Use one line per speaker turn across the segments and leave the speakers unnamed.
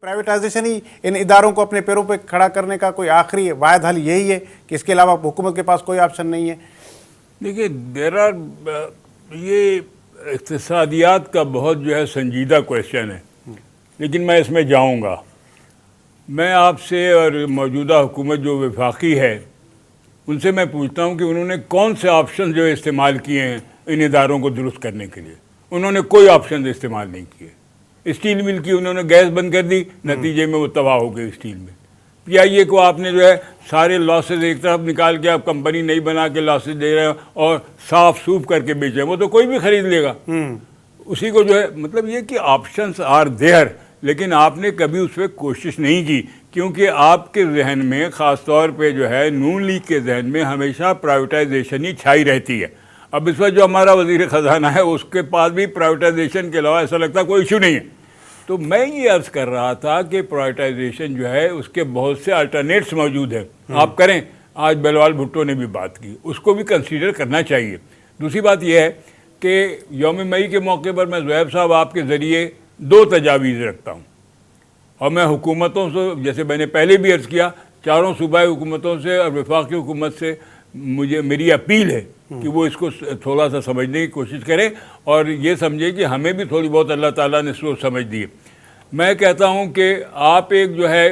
Privatisation ہی ان اداروں کو اپنے پیروں پہ کھڑا کرنے کا کوئی آخری واحد حل یہی ہے کہ اس کے علاوہ حکومت کے پاس کوئی آپشن نہیں ہے؟
دیکھیے یہ اقتصادیات کا بہت جو ہے سنجیدہ کویشچن ہے، لیکن میں اس میں جاؤں گا. میں آپ سے اور موجودہ حکومت جو وفاقی ہے ان سے میں پوچھتا ہوں کہ انہوں نے کون سے آپشن جو استعمال کیے ہیں ان اداروں کو درست کرنے کے لیے. انہوں نے کوئی آپشن استعمال نہیں کیے. اسٹیل مل کی انہوں نے گیس بند کر دی، نتیجے میں وہ تباہ ہو گئی اسٹیل مل. پی آئی اے کو آپ نے جو ہے سارے لاسز ایک طرف نکال کے آپ کمپنی نہیں بنا کے لاسز دے رہے ہیں اور صاف سوپ کر کے بیچ رہے ہیں، وہ تو کوئی بھی خرید لے گا اسی کو جو ہے. مطلب یہ کہ آپشنس آر دیئر، لیکن آپ نے کبھی اس پہ کوشش نہیں کی، کیونکہ آپ کے ذہن میں خاص طور پہ جو ہے نون لیگ کے ذہن میں ہمیشہ پرائیویٹائزیشن ہی چھائی رہتی ہے. اب اس وقت جو ہمارا وزیر خزانہ ہے اس کے پاس بھی پرائیویٹائزیشن کے علاوہ ایسا لگتا ہے کوئی ایشو نہیں ہے. تو میں یہ عرض کر رہا تھا کہ پرائیویٹائزیشن جو ہے اس کے بہت سے الٹرنیٹس موجود ہیں. آپ کریں، آج بلوال بھٹو نے بھی بات کی، اس کو بھی کنسیڈر کرنا چاہیے. دوسری بات یہ ہے کہ یوم مئی کے موقع پر میں زہیب صاحب آپ کے ذریعے 2 تجاویز رکھتا ہوں، اور میں حکومتوں سے، جیسے میں نے پہلے بھی عرض کیا، چاروں صوبائی حکومتوں سے اور وفاقی حکومت سے میری اپیل ہے کہ وہ اس کو تھوڑا سا سمجھنے کی کوشش کریں اور یہ سمجھیں کہ ہمیں بھی تھوڑی بہت اللہ تعالیٰ نے سوچ سمجھ دی ہے. میں کہتا ہوں کہ آپ ایک جو ہے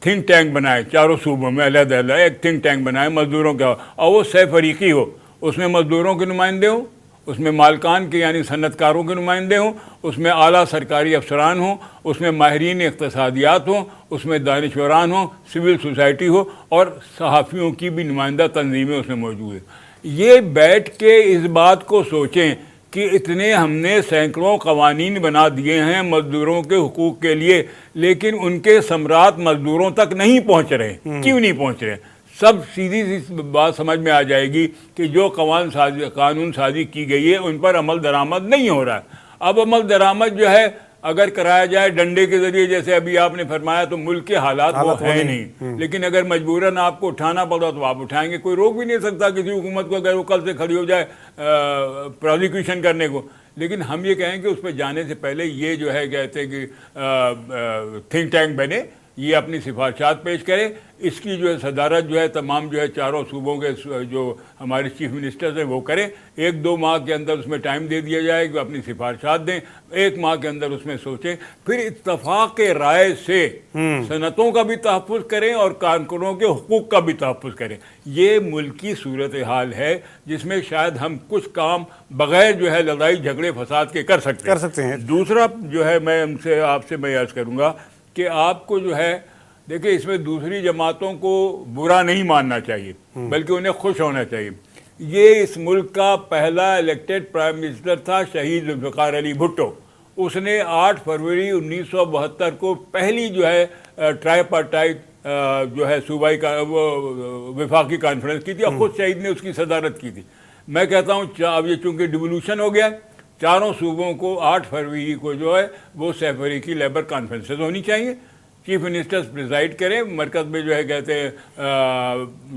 تھنک ٹینک بنائے، چاروں صوبوں میں علیحدہ علیحدہ ایک تھنک ٹینک بنائے مزدوروں کا، اور وہ سہ فریقی ہو. اس میں مزدوروں کے نمائندے ہوں، اس میں مالکان کے یعنی صنعت کاروں کے نمائندے ہوں، اس میں اعلیٰ سرکاری افسران ہوں، اس میں ماہرین اقتصادیات ہوں، اس میں دانشوران ہوں، سول سوسائٹی ہو، اور صحافیوں کی بھی نمائندہ تنظیمیں اس میں موجود ہیں. یہ بیٹھ کے اس بات کو سوچیں کہ اتنے ہم نے سینکڑوں قوانین بنا دیے ہیں مزدوروں کے حقوق کے لیے، لیکن ان کے ثمرات مزدوروں تک نہیں پہنچ رہے. کیوں نہیں پہنچ رہے؟ سب سیدھی سی بات سمجھ میں آ جائے گی کہ جو قانون سازی کی گئی ہے ان پر عمل درآمد نہیں ہو رہا ہے. اب عمل درآمد جو ہے اگر کرایا جائے ڈنڈے کے ذریعے جیسے ابھی آپ نے فرمایا تو ملک کے حالات وہ ہیں نہیں، لیکن اگر مجبوراً آپ کو اٹھانا پڑا تو آپ اٹھائیں گے. کوئی روک بھی نہیں سکتا کسی حکومت کو اگر وہ کل سے کھڑی ہو جائے پروزیکیوشن کرنے کو. لیکن ہم یہ کہیں کہ اس پہ جانے سے پہلے یہ جو ہے کہتے ہیں کہ تھنک ٹینک بنے، یہ اپنی سفارشات پیش کرے. اس کی جو ہے صدارت جو ہے تمام جو ہے چاروں صوبوں کے جو ہمارے چیف منسٹرز ہیں وہ کریں. 1-2 ماہ کے اندر اس میں ٹائم دے دیا جائے کہ اپنی سفارشات دیں، 1 ماہ کے اندر اس میں سوچیں، پھر اتفاق رائے سے صنعتوں کا بھی تحفظ کریں اور کارکنوں کے حقوق کا بھی تحفظ کریں. یہ ملکی صورتحال ہے جس میں شاید ہم کچھ کام بغیر جو ہے لڑائی جھگڑے فساد کے کر سکتے ہیں. دوسرا جو ہے میں آپ سے میں عرض کروں گا کہ آپ کو جو ہے دیکھیں اس میں دوسری جماعتوں کو برا نہیں ماننا چاہیے بلکہ انہیں خوش ہونا چاہیے. یہ اس ملک کا پہلا الیکٹڈ پرائم منسٹر تھا شہید ذوالفقار علی بھٹو. اس نے 8 فروری 1972 کو پہلی جو ہے ٹرائی پارٹائٹ جو ہے صوبائی وفاقی کانفرنس کی تھی اور خود شہید نے اس کی صدارت کی تھی. میں کہتا ہوں اب یہ چونکہ ڈیولوشن ہو گیا، چاروں صوبوں کو 8 فروری کو جو ہے وہ سہ فریقی لیبر کانفرنسز ہونی چاہیے. چیف منسٹرز پریزائڈ کریں، مرکز میں جو ہے کہتے ہیں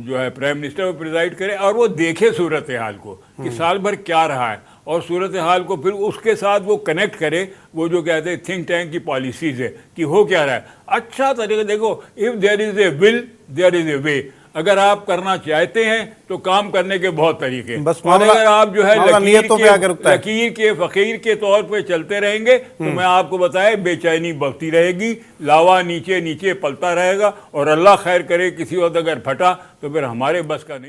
جو ہے پرائم منسٹر وہ پریزائڈ کرے اور وہ دیکھے صورتحال کو کہ سال بھر کیا رہا ہے، اور صورتحال کو پھر اس کے ساتھ وہ کنیکٹ کرے وہ جو کہتے ہیں تھنک ٹینک کی پالیسیز ہے کہ ہو کیا رہا ہے. اچھا طریقہ دیکھو، اف دیر از اے ول دیر از اے وے. اگر آپ کرنا چاہتے ہیں تو کام کرنے کے بہت طریقے ہیں، اور اگر آپ جو ہے لکیر کے فقیر کے طور پہ چلتے رہیں گے تو میں آپ کو بتائے بے چینی بڑھتی رہے گی، لاوا نیچے نیچے پلتا رہے گا، اور اللہ خیر کرے کسی وقت اگر پھٹا تو پھر ہمارے بس کا نہیں.